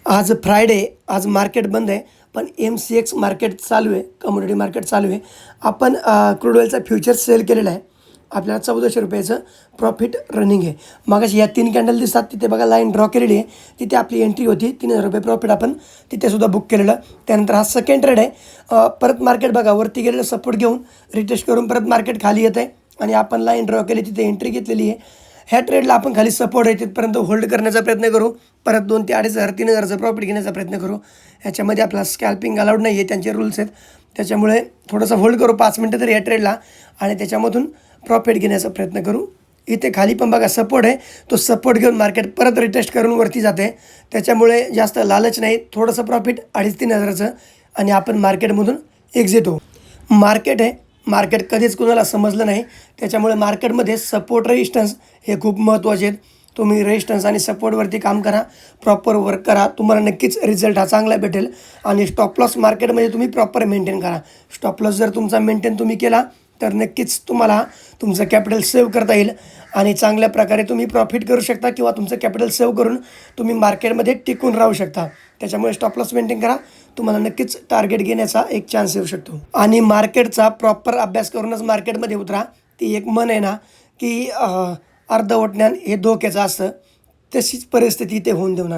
आज फ्रायडे, आज मार्केट बंद आहे. पण MCX मार्केट चालू आहे, कमोडिटी मार्केट चालू आहे. आपण क्रूड ऑइलचा फ्युचर्स सेल केलेला आहे. आपल्याला ₹1400 प्रॉफिट रनिंग आहे. मगाशी या 3 कॅन्डल दिसतात, तिथे बघा लाईन ड्रॉ केलेली आहे. तिथे आपली एंट्री होती. ₹3000 प्रॉफिट आपण तिथेसुद्धा बुक केलेलं. त्यानंतर हा सेकंड ट्रेड आहे. परत मार्केट बघा वरती गेलेलं सपोर्ट घेऊन रिटेस्ट करून परत मार्केट खाली येत आहे आणि आपण लाईन ड्रॉ केली, तिथे एंट्री घेतलेली आहे. ह्या ट्रेडला आपण खाली सपोर्ट आहे तिथपर्यंत होल्ड करण्याचा प्रयत्न करू. परत 2 ते 2,500 3,000चं प्रॉफिट घेण्याचा प्रयत्न करू. ह्याच्यामध्ये आपला स्कॅल्पिंग अलाउड नाही आहे, त्यांचे रूल्स आहेत. त्याच्यामुळे थोडंसं होल्ड करू 5 मिनटं तरी या ट्रेडला आणि त्याच्यामधून प्रॉफिट घेण्याचा प्रयत्न करू. इथे खाली पण बघा सपोर्ट आहे, तो सपोर्ट घेऊन मार्केट परत रिटेस्ट करून वरती जाते. त्याच्यामुळे जास्त लालच नाही, थोडंसं प्रॉफिट 2,500-3,000चं आणि आपण मार्केटमधून एक्झिट होऊ. मार्केट आहे, मार्केट कधीच कुणाला समजलं नाही. त्याच्यामुळे मार्केटमध्ये सपोर्ट रेजिस्टन्स हे खूप महत्त्वाचे आहेत. तुम्ही रेजिस्टन्स आणि सपोर्टवरती काम करा, प्रॉपर वर्क करा, तुम्हाला नक्कीच रिझल्ट हा चांगला भेटेल. आणि स्टॉप लॉस मार्केटमध्ये तुम्ही प्रॉपर मेंटेन करा. स्टॉप लॉस जर तुमचा मेंटेन तुम्ही केला तर नक्कीच तुम्हाला तुमचं कॅपिटल सेव्ह करता येईल आणि चांगल्या प्रकारे तुम्ही प्रॉफिट करू शकता किंवा तुमचं कॅपिटल सेव्ह करून तुम्ही मार्केटमध्ये टिकून राहू शकता. त्याच्यामुळे स्टॉप लॉस मेंटेन करा, तुम्हाला नक्कीच टार्गेट घेण्याचा एक चान्स येऊ शकतो. आणि मार्केटचा प्रॉपर अभ्यास करूनच मार्केटमध्ये उतरा. ती एक म्हण आहे ना की अर्धवट ज्ञान हे धोक्याचं असतं, तशीच परिस्थिती इथे होऊन देऊ नका.